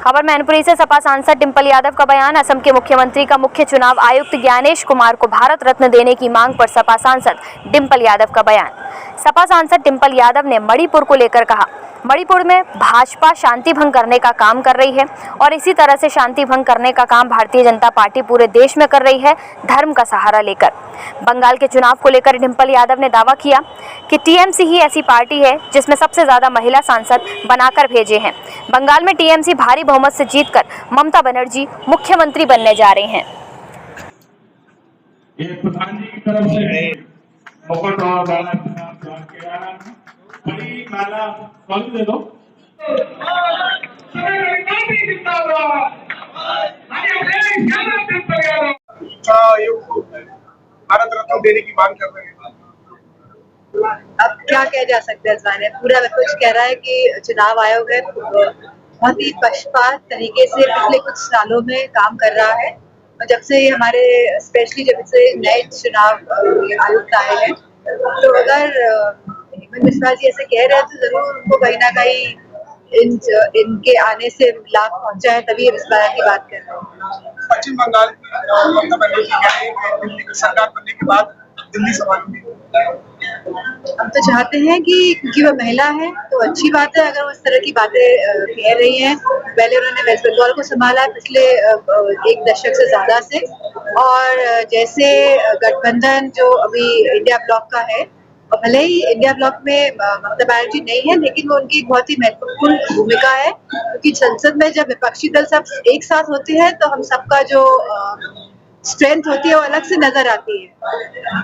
खबर मैनपुरी से सपा सांसद डिंपल यादव का बयान। असम के मुख्यमंत्री का मुख्य चुनाव आयुक्त ज्ञानेश कुमार को भारत रत्न देने की मांग पर सपा सांसद डिंपल यादव का बयान। सपा सांसद डिंपल यादव ने मणिपुर को लेकर कहा, मणिपुर में भाजपा शांति भंग करने का काम कर रही है और इसी तरह से शांति भंग करने का काम भारतीय जनता पार्टी पूरे देश में कर रही है, धर्म का सहारा लेकर। बंगाल के चुनाव को लेकर डिंपल यादव ने दावा किया कि टीएमसी ही ऐसी पार्टी है जिसमें सबसे ज्यादा महिला सांसद बनाकर भेजे हैं। बंगाल में टीएमसी भारी बहुमत से जीतकर ममता बनर्जी मुख्यमंत्री बनने जा रहे हैं। ये प्रधान जी की तरफ से मुकुट और बड़ी माला कॉल दे दो। भारत रत्न देने की मांग कर रहे हैं। अब क्या कह जा सकते हैं इस बारे में? पूरा कुछ कह रहा है कि चुनाव आयोग है बहुत ही पक्षपात तरीके से पिछले कुछ सालों में काम कर रहा है और जब से हमारे स्पेशली जब से नए चुनाव आयुक्त आए हैं, तो अगर हेमंत बिस्वा जी ऐसे कह रहे हैं तो जरूर उनको कहीं ना कहीं इनके आने से लाभ पहुंचा है, तभी इस बार की बात कर रहे हैं। पश्चिम बंगाल की ममता बनर्जी कह रही है कि दिल्ली की सरकार बनने के बाद दिल्ली संभालेंगे। हम तो चाहते हैं कि क्योंकि वो महिला है तो अच्छी बात है अगर वो इस तरह की बातें कह रही हैं। पहले उन्होंने वेस्ट बंगाल को संभाला पिछले एक दशक से ज्यादा से, और जैसे गठबंधन जो अभी इंडिया ब्लॉक का है, और भले ही इंडिया ब्लॉक में ममता बनर्जी नहीं है लेकिन वो उनकी बहुत ही महत्वपूर्ण भूमिका है, क्योंकि संसद में जब विपक्षी दल सब एक साथ होते हैं तो हम सबका जो स्ट्रेंथ होती है वो अलग से नजर आती है,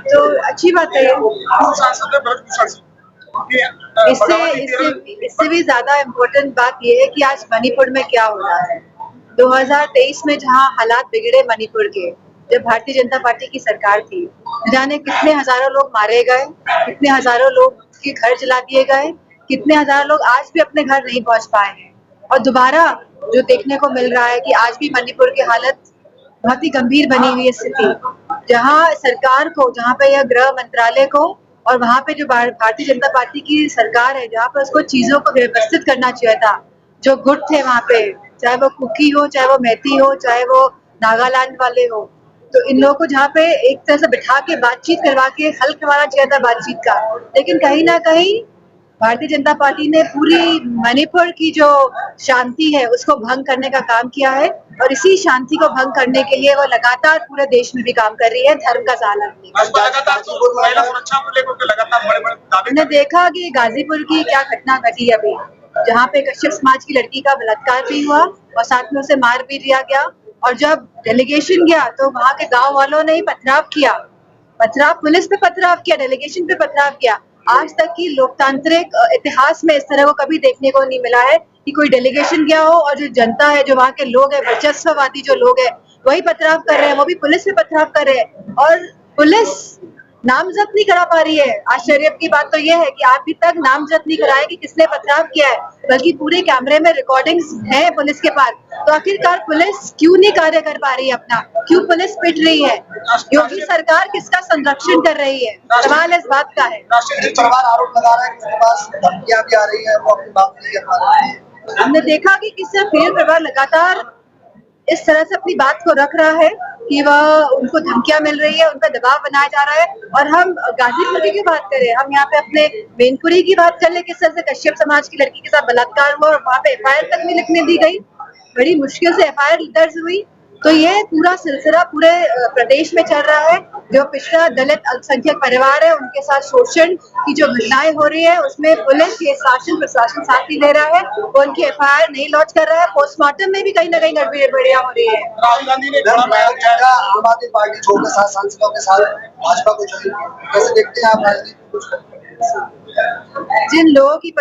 तो अच्छी बात है। इससे भी ज्यादा इम्पोर्टेंट बात ये है कि आज मणिपुर में क्या हो रहा है। 2023 में जहाँ हालात बिगड़े मणिपुर के, जब भारतीय जनता पार्टी की सरकार थी, जाने कितने हजारों लोग मारे गए, कितने हजारों लोग के घर जला दिए गए, कितने हजारों लोग आज भी अपने घर नहीं पहुंच पाए हैं। और दोबारा जो देखने को मिल रहा है कि आज भी मणिपुर की हालत बहुत ही गंभीर बनी हुई है स्थिति, जहाँ सरकार को, जहाँ पे यह गृह मंत्रालय को और वहाँ पे जो भारतीय जनता पार्टी की सरकार है, जहाँ पे उसको चीजों को व्यवस्थित करना चाहिए था। जो गुट थे वहाँ पे, चाहे वो कुकी हो, चाहे वो मैती हो, चाहे वो नागालैंड वाले हो, तो इन लोगों को जहाँ पे एक तरह से बिठा के बातचीत करवा के हल करवाना चाहिए था बातचीत का, लेकिन कहीं ना कहीं भारतीय जनता पार्टी ने पूरी मणिपुर की जो शांति है उसको भंग करने का काम किया है, और इसी शांति को भंग करने के लिए वो लगातार पूरे देश में भी काम कर रही है, धर्म का सहारा लेकर। हमने देखा कि गाजीपुर की क्या घटना घटी अभी, जहाँ पे कश्यप समाज की लड़की का बलात्कार भी हुआ और साथ में उसे मार भी दिया गया, और जब डेलीगेशन गया तो वहाँ के गांव वालों ने पथराव किया, पुलिस पे पथराव किया, डेलीगेशन पे पथराव किया। आज तक की लोकतांत्रिक इतिहास में इस तरह को कभी देखने को नहीं मिला है कि कोई डेलीगेशन गया हो और जो जनता है, जो वहाँ के लोग है, वर्चस्ववादी जो लोग है, वही पथराव कर रहे हैं, वो भी पुलिस पे पथराव कर रहे हैं, और पुलिस नामजद नहीं करा पा रही है। आश्चर्य की बात तो ये है कि अभी तक नामजद नहीं कराया कि किसने पथराव किया है, बल्कि पूरे कैमरे में रिकॉर्डिंग्स है पुलिस के पास। तो आखिरकार पुलिस क्यों नहीं कार्य कर पा रही है अपना, क्यों पुलिस पिट रही है, योगी सरकार किसका संरक्षण कर रही है, सवाल इस बात का है। आरोप लगा रहा है कि उसके पास धमकियां भी आ रही है, वो अपनी बात नहीं कर पा रही है। हमने देखा कि किससे फेर प्रभार लगातार इस तरह से अपनी बात को रख रहा है कि वह उनको धमकियां मिल रही है, उनका दबाव बनाया जा रहा है। और हम गाजीपुर की बात करें, हम यहाँ पे अपने मैनपुरी की बात कर ले, किस तरह से कश्यप समाज की लड़की के साथ बलात्कार हुआ और वहाँ पे एफआईआर तक भी लिखने दी गई, बड़ी मुश्किल से एफआईआर दर्ज हुई। तो ये पूरा सिलसिला पूरे प्रदेश में चल रहा है। जो पिछड़ा दलित अल्पसंख्यक परिवार है, उनके साथ शोषण की जो घटनाएं हो रही है, उसमें पुलिस ये शासन प्रशासन साथ नहीं दे रहा है, वो उनकी एफआईआर नहीं लॉन्च कर रहा है। पोस्टमार्टम में भी कहीं ना कहीं गड़बड़ियां हो रही है। राहुल गांधी ने आम आदमी पार्टी छोड़कर साथ सांसदों के साथ भाजपा को ज्वाइन किया, कैसे देखते हैं आप राजनीति? जिन लोगों की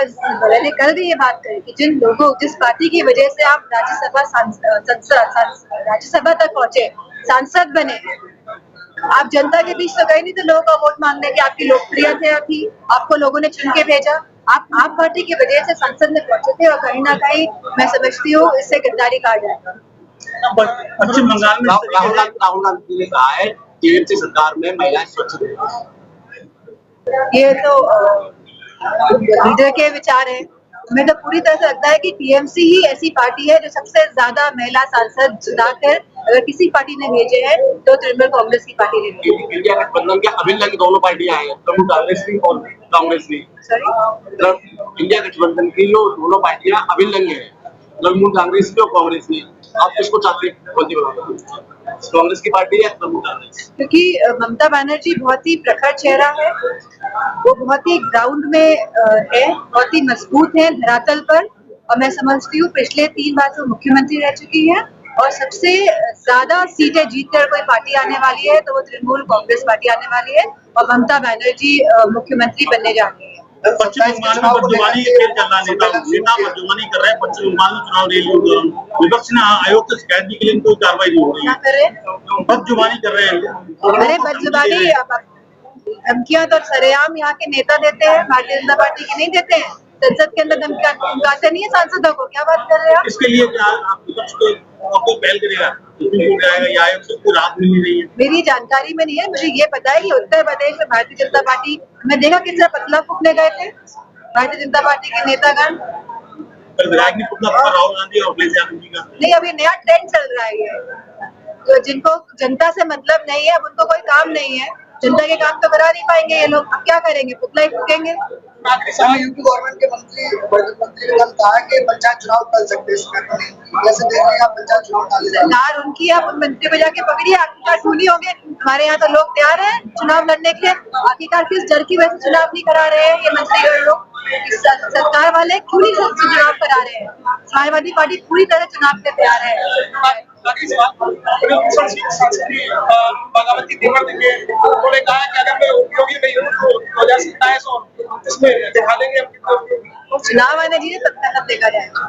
मैंने कल भी ये बात कही कि जिन लोगों, जिस पार्टी की वजह से आप राज्यसभा तक पहुंचे, सांसद बने, आप जनता के बीच तो गए नहीं, तो लोगों का वोट मांगने की आपकी लोकप्रियता थी, आपको लोगों ने चुन के भेजा, आप पार्टी की वजह से संसद में पहुंचे थे, और कहीं ना कहीं मैं समझती हूँ इससे गद्दारी कहा जाएगा। पश्चिम बंगाल में राहुल गांधी ने कहा है टीएमसी सरकार में महिलाएं सुरक्षित, ये तो लीडर के विचार है, हमें तो पूरी तरह से लगता है कि टीएमसी ही ऐसी पार्टी है जो सबसे ज्यादा महिला सांसद जुटाकर अगर किसी पार्टी ने भेजे हैं तो तृणमूल कांग्रेस की पार्टी ने भेजे हैं। इंडिया गठबंधन के अभिन्न की दोनों पार्टियां हैं, प्रमुख कांग्रेस भी और कांग्रेस भी। सॉरी, इंडिया गठबंधन की जो दोनों पार्टियां अभिन्न है, तृणमूल कांग्रेस भी और कांग्रेस भी। आप किसको चाहते हैं, कांग्रेस की पार्टी या तृणमूल कांग्रेस? क्योंकि ममता बनर्जी बहुत ही प्रखर चेहरा है, वो बहुत ही ग्राउंड में है, बहुत ही मजबूत है धरातल पर, और मैं समझती हूँ पिछले 3 बार वो मुख्यमंत्री रह चुकी है और सबसे ज्यादा सीटें जीतकर कोई पार्टी आने वाली है तो वो तृणमूल कांग्रेस पार्टी आने वाली है और ममता बनर्जी मुख्यमंत्री बनने जा रही है। पश्चिम बंगाल में बदजुबानी खेल चल रहा है, नेता बदजुबानी कर रहे हैं। पश्चिम बंगाल में चुनाव रैली के दौरान विपक्ष ने आयोग से शिकायत की, लेकिन कोई कार्रवाई नहीं हो रही क्या है। कर रहे हैं? बदजुबानी कर रहे हैं। अरे बदजुबानी, धमकियां तो सरेआम यहाँ के नेता देते हैं, भारतीय जनता पार्टी की नहीं देते हैं। संसद के अंदर धमकियां धमकाते नहीं है सांसदों को, क्या बात कर रहे हैं आप? इसके लिए क्या आप विपक्ष को आपको पहल करेगा, या आयोग से कोई राहत मिल रही है? मेरी जानकारी में नहीं है, मुझे ये पता है कि उत्तर प्रदेश में भारतीय जनता पार्टी, मैं देखा किस तरह पतला फूकने गए थे भारतीय जनता पार्टी के नेतागण। कल विधायक ने पुतला फूका राहुल गांधी और अखिलेश यादव जी का। नहीं, अभी नया ट्रेंड चल रहा है ये, तो जिनको जनता से मतलब नहीं है, अब उनको कोई काम नहीं है, जनता के काम तो करा नहीं पाएंगे ये लोग, अब क्या करेंगे, पुतला ही फूकेंगे। यूपी गवर्नमेंट के मंत्री ने कल कहा कि पंचायत चुनाव टल सकते हैं, जैसे देख रहे हैं आप पंचायत चुनाव टाले जा रहे हैं। सरकार उनकी, आप उन मंत्री पे जाके पकड़िए, आखिरकार ढूंढी होंगे। हमारे यहाँ तो लोग तैयार हैं चुनाव लड़ने के लिए, आखिरकार किस डर की वजह से चुनाव नहीं करा रहे हैं ये मंत्री लोग, सरकार वाले क्यों नहीं चुनाव करा रहे हैं? समाजवादी पार्टी पूरी तरह चुनाव के तैयार है। बागावती उन्होंने कहा कि अगर मैं उपयोगी नहीं हूँ तो 2027 और इसमें दिखा देंगे। चुनाव आने दीजिए, तब तक अब देखा जाएगा।